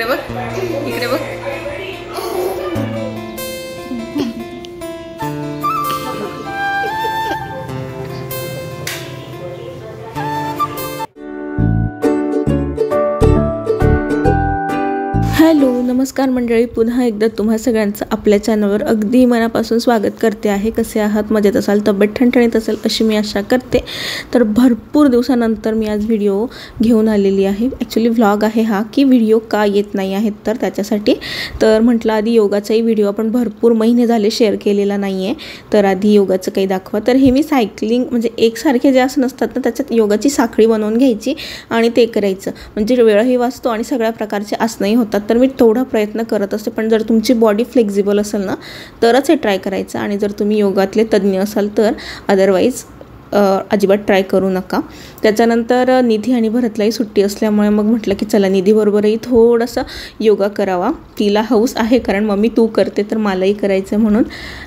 इकडे बघ, इकडे बघ. हॅलो, नमस्कार मंडळी. पुन्हा एकदा तुम्हा सगळ्यांचं आपल्या चॅनलवर अगदी मनापासून स्वागत करते आहे. कसे आहात? मजेत असाल, तब्येत ठणठणीत असेल अशी मी आशा करते. तर भरपूर दिवसानंतर मी आज व्हिडिओ घेऊन आलेली आहे. ॲक्च्युली व्लॉग आहे हा, की व्हिडिओ का येत नाही आहेत तर त्याच्यासाठी. तर म्हटलं आधी योगाचाही व्हिडिओ आपण भरपूर महिने झाले शेअर केलेला नाही आहे, तर आधी योगाचं काही दाखवा. तर हे मी सायकलिंग म्हणजे एकसारखे जे आसन असतात ना, त्याच्यात योगाची साखळी बनवून घ्यायची आणि ते करायचं, म्हणजे वेळही वाचतो आणि सगळ्या प्रकारचे आसनही होतात. तर मी थोडा प्रयत्न करत असते, पण जर तुमची बॉडी फ्लेक्झिबल असेल ना तरच हे ट्राय करायचं. आणि जर तुम्ही योगातले तज्ज्ञ असाल तर अदरवाईज अजिबात ट्राय करू नका. त्याच्यानंतर निधी आणि भरतलाही सुट्टी असल्यामुळे मग म्हटलं की चला निधीबरोबरही थोडासा योगा करावा. तिला हौस आहे, कारण मम्मी तू करते तर मलाही करायचं म्हणून.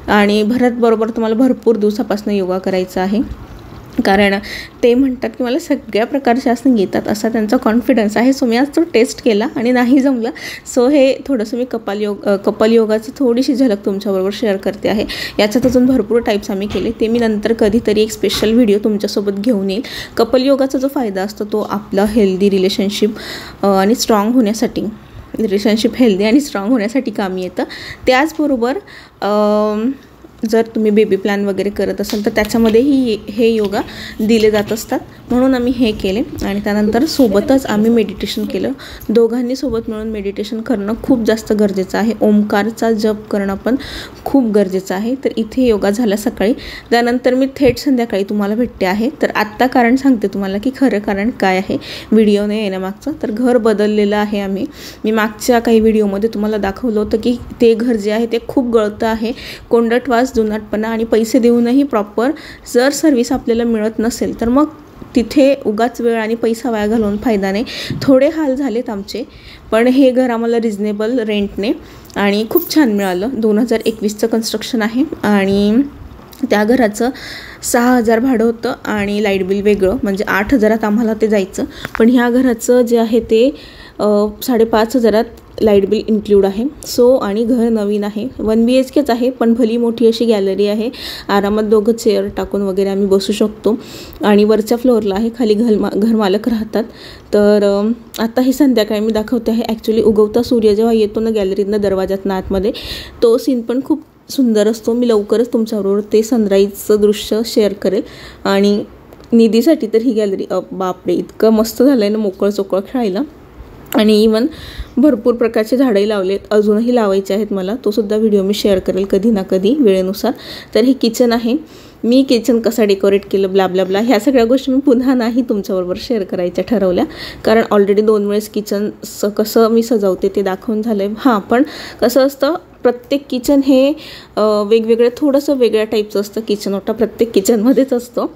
आणि भरतबरोबर तुम्हाला भरपूर दिवसापासून योगा करायचा आहे, कारण ते म्हणतात की मला सगळ्या प्रकारचे आसन येतात असा त्यांचा कॉन्फिडन्स आहे. सो मी आज तो टेस्ट केला आणि नाही जमलं. सो हे थोडंसं मी कपाल योगाची थोडीशी झलक तुमच्याबरोबर शेअर करते आहे. याच्यात अजून भरपूर टाईप्स आम्ही केले, ते मी नंतर कधीतरी एक स्पेशल व्हिडिओ तुमच्यासोबत घेऊन येईल. कपाल योगाचा जो फायदा असतो तो आपला हेल्दी रिलेशनशिप आणि स्ट्रॉंग होण्यासाठी, हेल्दी आणि स्ट्रॉंग होण्यासाठी कामी येतं. त्याचबरोबर जर तुम्ही बेबी प्लॅन वगैरे करत असाल तर त्याच्यामध्येही हे योगा दिले जात असतात, म्हणून आम्ही हे केले. आणि त्यानंतर सोबतच आम्ही मेडिटेशन केलं. दोघांनी सोबत मिळून मेडिटेशन करणं खूप जास्त गरजेचं आहे. ओंकारचा जप करणं पण खूप गरजेचं आहे. तर इथे योगा झाला सकाळी, त्यानंतर मी थेट संध्याकाळी तुम्हाला भेटते आहे. तर आत्ता कारण सांगते तुम्हाला की खरं कारण काय आहे व्हिडिओने येण्यामागचं. तर घर बदललेलं आहे मी मागच्या काही व्हिडिओमध्ये तुम्हाला दाखवलं होतं की ते घर जे आहे ते खूप गळतं आहे. कोंडटवास, जुनाटपणा आणि पैसे देऊनही प्रॉपर जर सर्व्हिस आपल्याला मिळत नसेल तर मग तिथे उगाच वेळ आणि पैसा वाया घालवून फायदा नाही. थोडे हाल झालेत आमचे, पण हे घर आम्हाला रिजनेबल रेंटने आणि खूप छान मिळालं. 2021चं कन्स्ट्रक्शन आहे आणि त्या घराचं 6,000 भाडं होतं आणि लाईट बिल वेगळं, म्हणजे 8,000 आम्हाला ते जायचं. पण ह्या घराचं जे आहे ते 5,500 लाईट बिल इन्क्लूड आहे. सो आणि घर नवीन आहे, 1 BHKच आहे, पण भली मोठी अशी गॅलरी आहे. आरामात दोघं चेअर टाकून वगैरे आम्ही बसू शकतो. आणि वरच्या फ्लोअरला आहे, खाली घरमालक राहतात. तर आता हे संध्याकाळी मी दाखवते आहे. ॲक्च्युली उगवता सूर्य जेव्हा येतो ना गॅलरीतनं दरवाजातनं आतमध्ये, तो सीन पण खूप सुंदर असतो. मी लवकरच तुमच्याबरोबर ते सनराईजचं दृश्य शेअर करेल. आणि निधीसाठी तर ही गॅलरी बापरे इतकं मस्त झालं आहे ना, मोकळं चोकळं खेळायला. आणि इवन भरपूर प्रकारचे झाडंही लावलेत, अजूनही लावायचे आहेत मला. तो सुद्धा व्हिडिओ मी शेअर करेल कधी ना कधी वेळेनुसार. तर हे किचन आहे. मी किचन कसा डेकोरेट केलं ब्ला ब्ला ब्ला ह्या सगळ्या गोष्टी मी पुन्हा नाही तुमच्याबरोबर शेअर करायच्या ठरवल्या, कारण ऑलरेडी 2 वेळेस किचन कसं मी सजवते ते दाखवून झालं आहे. हां, पण कसं असतं प्रत्येक किचन हे वेगवेगळं थोडंसं वेगळ्या टाईपचं असतं. किचन ओटा प्रत्येक किचनमध्येच असतो,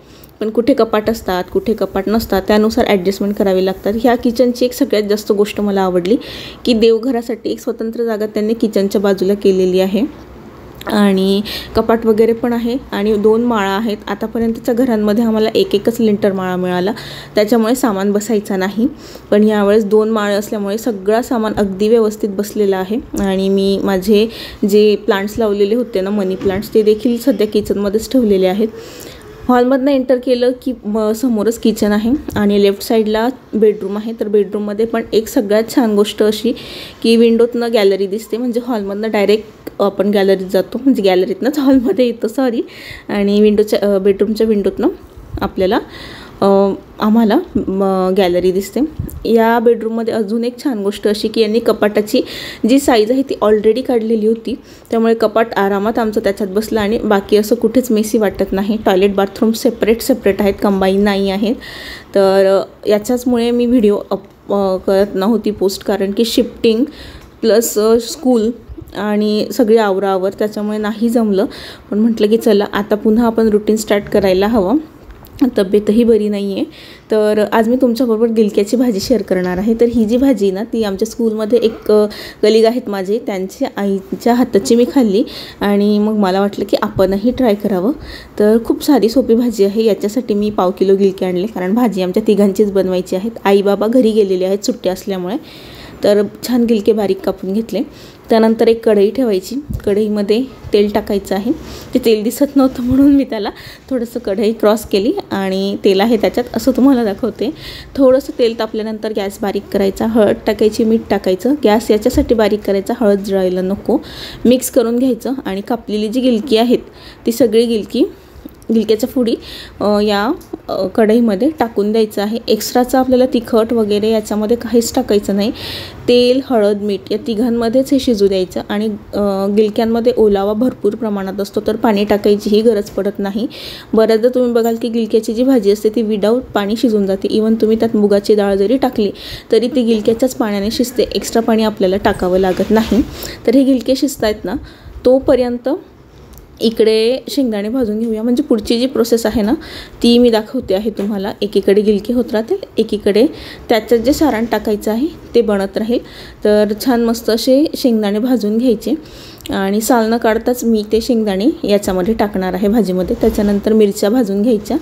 पण कुठे कपाट असतात कुठे कपाट नसतात, त्यानुसार ॲडजस्टमेंट करावी लागतात. ह्या किचनची एक सगळ्यात जास्त गोष्ट मला आवडली की देवघरासाठी एक स्वतंत्र जागा त्यांनी किचनच्या बाजूला केलेली आहे. आणि कपाट वगैरे पण आहे आणि 2 माळा आहेत. आतापर्यंतच्या घरांमध्ये आम्हाला एकच लिंटर माळा मिळाला, त्याच्यामुळे सामान बसायचा नाही. पण यावेळेस 2 माळे असल्यामुळे सगळं सामान अगदी व्यवस्थित बसलेलं आहे. आणि मी माझे जे प्लांट्स लावलेले होते ना, मनी प्लांट्स, ते देखील सध्या किचनमध्येच ठेवलेले आहेत. हॉलमधनं एंटर केलं की समोरच किचन आहे आणि लेफ्ट साईडला बेडरूम आहे. तर बेडरूममध्ये पण एक सगळ्यात छान गोष्ट अशी की विंडोतनं गॅलरी दिसते, म्हणजे हॉलमधनं डायरेक्ट आपण गॅलरीत जातो, म्हणजे गॅलरीतनंच हॉलमध्ये येतो आणि बेडरूमच्या विंडोतनं आम्हाला गॅलरी दिसते. या बेडरूममध्ये अजून एक छान गोष्ट अशी की यांनी कपाटाची जी साईज आहे ती ऑलरेडी काढलेली होती, त्यामुळे कपाट आरामात आमचं त्याच्यात बसलं आणि बाकी असं कुठेच मेसी वाटत नाही. टॉयलेट बाथरूम सेपरेट आहेत, कंबाईन नाही आहेत. तर याच्याचमुळे मी व्हिडिओ करत नव्हती पोस्ट, कारण की शिफ्टिंग प्लस स्कूल आणि सगळी आवरावर त्याच्यामुळे नाही जमलं. पण म्हटलं की चला आता पुन्हा आपण रुटीन स्टार्ट करायला हवं. तब्येतही बरी नाही आहे. तर आज मी तुमच्याबरोबर गिलक्याची भाजी शेअर करणार आहे. तर ही जी भाजी ना ती आमच्या स्कूलमध्ये एक कलिग आहेत माझे, त्यांच्या आईच्या हाताची मी खाल्ली आणि मग मला वाटलं की आपणही ट्राय करावं. तर खूप साधी सोपी भाजी आहे. याच्यासाठी मी 1/2 किलो गिलके आणले, कारण भाजी आमच्या तिघांचीच बनवायची आहेत. आई बाबा घरी गेलेले आहेत सुट्टी असल्यामुळे. तर छान गिलके बारीक कापून घेतले. त्यानंतर एक कढई ठेवायची. कढईमध्ये तेल टाकायचं आहे. ते तेल दिसत नव्हतं म्हणून मी त्याला थोडंसं कढई क्रॉस केली आणि तेल आहे त्याच्यात असं तुम्हाला दाखवते. थोडंसं तेल तापल्यानंतर गॅस बारीक करायचा, हळद टाकायची, मीठ टाकायचं. गॅस याच्यासाठी बारीक करायचा हळद जळायला नको. मिक्स करून घ्यायचं आणि कापलेली जी गिलकी आहेत ती सगळी गिलक्याच्या फोडी या कढईमध्ये टाकून द्यायचं आहे. एक्स्ट्राचं आपल्याला तिखट वगैरे याच्यामध्ये काहीच टाकायचं नाही. तेल, हळद, मीठ या तिघांमध्येच हे शिजू द्यायचं आणि गिलक्यांमध्ये ओलावा भरपूर प्रमाणात असतो तर पाणी टाकायचीही गरज पडत नाही. बऱ्याचदा तुम्ही बघाल की गिलक्याची जी भाजी असते ती विदाऊट पाणी शिजून जाते. इवन तुम्ही त्यात मुगाची डाळ जरी टाकली तरी ती गिलक्याच्याच पाण्याने शिजते. एक्स्ट्रा पाणी आपल्याला टाकावं लागत नाही. तर हे गिलके शिजत आहेत ना, तोपर्यंत इकडे शेंगदाणे भाजून घेऊया. म्हणजे पुढची जी प्रोसेस आहे ना ती मी दाखवते आहे तुम्हाला. एकीकडे गिलके होत राहतील, एकीकडे त्याच्यात जे सारण टाकायचं आहे ते बनत राहील. तर छान मस्त असे शेंगदाणे भाजून घ्यायचे आणि साल न काढताच मी ते शेंगदाणे याच्यामध्ये टाकणार आहे भाजीमध्ये. त्याच्यानंतर मिरच्या भाजून घ्यायच्या.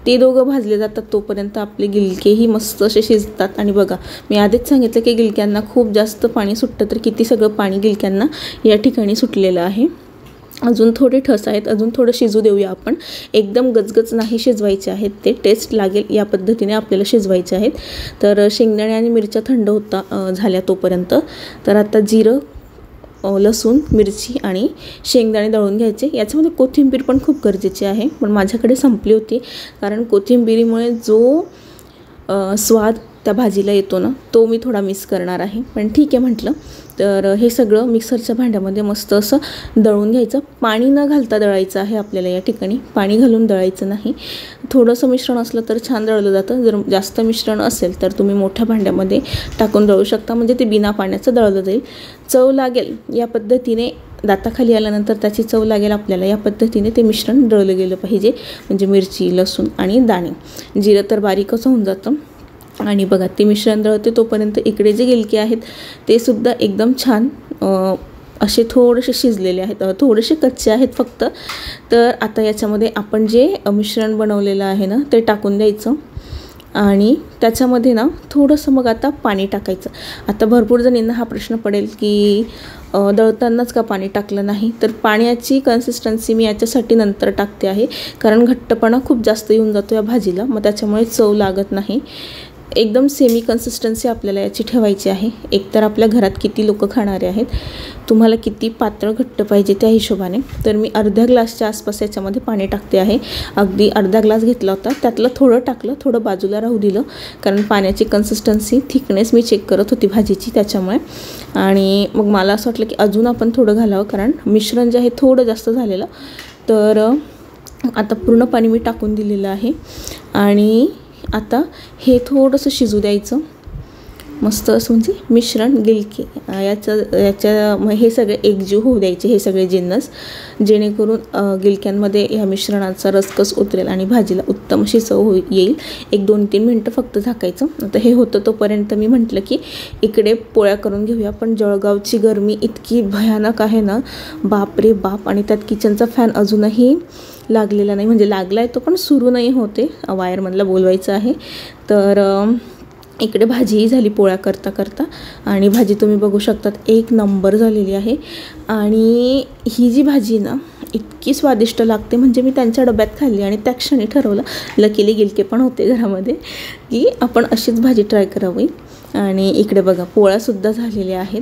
ते दोघं भाजले जातात तोपर्यंत आपले गिलकेही मस्त असे शिजतात. आणि बघा, मी आधीच सांगितलं की गिलक्यांना खूप जास्त पाणी सुटतं, तर किती सगळं पाणी गिलक्यांना या ठिकाणी सुटलेलं आहे. अजून थोडे ठस आहेत, अजून थोडं शिजू देऊया आपण. एकदम गजगज नाही शिजवायचे आहेत, ते टेस्ट लागेल या पद्धतीने आपल्याला शिजवायचे आहेत. तर शेंगदाणे आणि मिरच्या थंड झाल्या तोपर्यंत तर आता जिरं, लसूण, मिरची आणि शेंगदाणे दळून घ्यायचे. याच्यामध्ये कोथिंबीर पण खूप गरजेची आहे, पण माझ्याकडे संपली होती कारण कोथिंबीरीमुळे जो स्वाद त्या भाजीला येतो ना तो मी थोडा मिस करणार आहे. पण ठीक आहे म्हटलं. तर हे सगळं मिक्सरच्या भांड्यामध्ये मस्त असं दळून घ्यायचं. पाणी न घालता दळायचं आहे आपल्याला या ठिकाणी, पाणी घालून दळायचं नाही. थोडंसं मिश्रण असलं तर छान दळलं जातं. जर जास्त मिश्रण असेल तर तुम्ही मोठ्या भांड्यामध्ये टाकून दळू शकता, म्हणजे ते बिना पाण्याचं दळलं जाईल. चव लागेल या पद्धतीने, दाताखाली आल्यानंतर त्याची चव लागेल आपल्याला या पद्धतीने ते मिश्रण दळलं गेलं पाहिजे. म्हणजे मिरची, लसूण आणि दाणे, जिरं तर बारीकच होऊन जातं. आणि बघा ते मिश्रण दळते तोपर्यंत इकडे जे गिलके आहेत ते सुद्धा एकदम छान असे थोडेसे शिजलेले आहेत, थोडेसे कच्चे आहेत फक्त. तर आता याच्यामध्ये आपण जे मिश्रण बनवलेलं आहे ना ते टाकून द्यायचं आणि त्याच्यामध्ये ना थोडंसं मग आता पाणी टाकायचं. आता भरपूर जणींना हा प्रश्न पडेल की दळतानाच का पाणी टाकलं नाही, तर पाण्याची कन्सिस्टन्सी मी याच्यासाठी नंतर टाकते आहे कारण घट्टपणा खूप जास्त येऊन जातो या भाजीला, मग त्याच्यामुळे चव लागत नाही. एकदम सेमी कन्सिस्टन्सी आपल्याला याची ठेवायची आहे. एकतर आपल्या घरात किती लोक खाणारे आहेत, तुम्हाला किती पातळ घट्ट पाहिजे त्या हिशोबाने. तर मी अर्ध्या ग्लासच्या आसपास याच्यामध्ये पाणी टाकते आहे. अगदी अर्धा ग्लास घेतला होता, त्यातलं थोडं टाकलं, थोडं बाजूला राहू दिलं कारण पाण्याची कन्सिस्टन्सी, थिकनेस मी चेक करत होती भाजीची त्याच्यामुळे. आणि मग मला असं वाटलं की अजून आपण थोडं घालावं कारण मिश्रण जे आहे थोडं जास्त झालेलं. तर आता पूर्ण पाणी मी टाकून दिलेलं आहे आणि आता हे थोडंसं शिजू द्यायचं मस्त असं. म्हणजे मिश्रण गिलके याच्या हे सगळे एकजीव होऊ द्यायचे, हे सगळे जिन्नस, जेणेकरून गिलक्यांमध्ये ह्या मिश्रणाचा रसकस उतरेल आणि भाजीला उत्तम अशी चव येईल. 1-2-3 मिनटं फक्त झाकायचं. आता हे होतं तोपर्यंत मी म्हटलं की इकडे पोळ्या करून घेऊया. पण जळगावची गरमी इतकी भयानक आहे ना, बाप रे बाप. आणि त्यात किचनचा फॅन अजूनही लागलेला नाही, म्हणजे लागला आहे तो पण सुरू नाही होते, वायरमनला बोलवायचं आहे. तर इकडे भाजीही झाली पोळ्या करता करता आणि भाजी तुम्ही बघू शकतात एक नंबर झालेली आहे. आणि ही जी भाजी ना इतकी स्वादिष्ट लागते, म्हणजे मी त्यांच्या डब्यात खाल्ली आणि त्या क्षणी ठरवलं, लकीली गिलके पण होते घरामध्ये, की आपण अशीच भाजी ट्राय करावी. आणि इकडे बघा पोळ्यासुद्धा झालेल्या आहेत.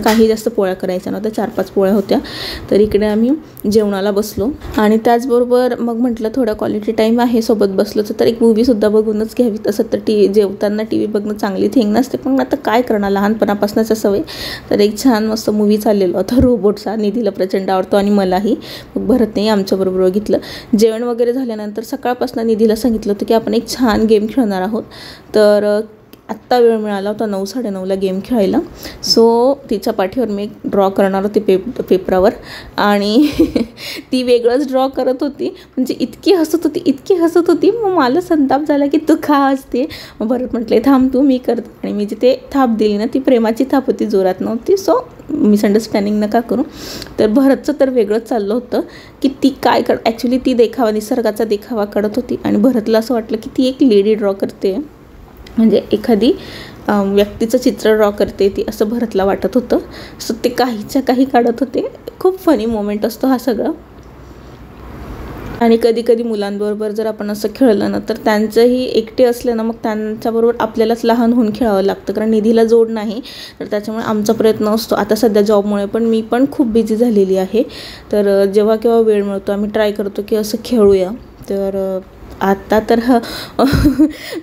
काही जास्त पोळ्या करायच्या नव्हत्या, 4-5 पोळ्या होत्या. तर इकडे आम्ही जेवणाला बसलो आणि त्याचबरोबर मग म्हटलं थोडा क्वालिटी टाईम आहे, सोबत बसलो तर एक मूवीसुद्धा बघूनच घ्यावी. तसं तर जेवताना टी व्ही बघणं चांगली थिंग नसते, पण आता काय करणार, लहानपणापासूनच सवय. तर एक छान मस्त मूवी चाललेला होता रोबोटचा, निधीला प्रचंड आवडतो आणि मलाही. मग भरतने आमच्याबरोबर बघितलं. जेवण वगैरे झाल्यानंतर सकाळपासून निधीला सांगितलं होतं की आपण एक छान गेम खेळणार आहोत. तर आत्ता वेळ मिळाला होता 9-9:30ला गेम खेळायला. सो तिच्या पाठीवर मी ड्रॉ करणार होते पेपरावर आणि ती वेगळंच ड्रॉ करत होती, म्हणजे इतकी हसत होती. मग मला संताप झाला की तू का हसते. मग भरत म्हटले थांब तू, मी करते. आणि मी जिथे थाप दिली ना ती प्रेमाची थाप होती, जोरात नव्हती. सो मिसअंडरस्टँडिंग नका करू. तर भरतचं तर वेगळंच चाललं होतं की ती काय ॲक्च्युली ती निसर्गाचा देखावा करत होती आणि भरतला असं वाटलं की ती एक लेडी ड्रॉ करते, म्हणजे एखादी व्यक्तीचं चित्र ड्रॉ करते ती असं भरतला वाटत होतं. सो ते काहीच्या काही काढत होते. खूप फनी मोमेंट असतो हा सगळा. आणि कधी कधी मुलांबरोबर जर आपण असं खेळलं ना तर त्यांचंही एकटे असलं ना मग त्यांच्याबरोबर आपल्यालाच लहान होऊन खेळावं लागतं, कारण निधीला जोड नाही. तर त्याच्यामुळे आमचा प्रयत्न असतो. आता सध्या जॉबमुळे पण मी पण खूप बिझी झालेली आहे. तर जेव्हा केव्हा वेळ मिळतो आम्ही ट्राय करतो की असं खेळूया. तर आता तर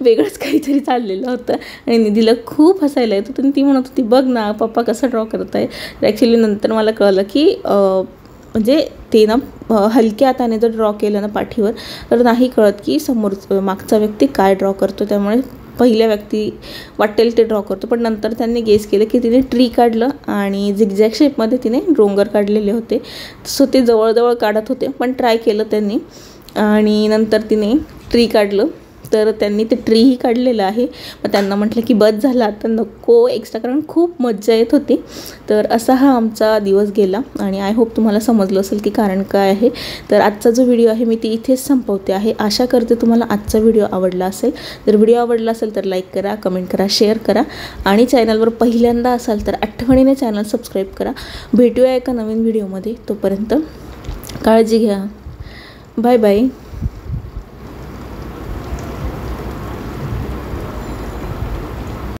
वेगळंच काहीतरी चाललेलं होतं आणि निधीला खूप हसायला येत होतं. ती म्हणत होती बघ ना पप्पा कसं ड्रॉ करत आहे. ॲक्च्युली नंतर मला कळलं की म्हणजे ते ना हलक्या हाताने जर ड्रॉ केलं ना पाठीवर तर नाही कळत की मागचा व्यक्ती काय ड्रॉ करतो. त्यामुळे पहिल्या व्यक्ती वाटेल ते ड्रॉ करतो. पण नंतर त्यांनी गेस केलं की तिने ट्री काढलं आणि झिगझॅग शेपमध्ये तिने डोंगर काढलेले होते. सो ते जवळजवळ काढत होते पण ट्राय केलं त्यांनी आणि नंतर तिने ट्री काढलं. तर त्यांनी ते ट्रीही काढलेलं आहे. मग त्यांना म्हटलं की बस झाला आता नको एक्स्ट्रा, कारण खूप मज्जा येत होती. तर असा हा आमचा दिवस गेला आणि आय होप तुम्हाला समजलं असेल की कारण काय आहे. तर आजचा जो व्हिडिओ आहे मी ती इथेच संपवते आहे. आशा करते तुम्हाला आजचा व्हिडिओ आवडला असेल. जर व्हिडिओ आवडला असेल तर लाईक करा, कमेंट करा, शेअर करा आणि चॅनलवर पहिल्यांदा असाल तर आठवणीने चॅनल सबस्क्राईब करा. भेटूया एका नवीन व्हिडिओमध्ये. तोपर्यंत काळजी घ्या. Bye bye.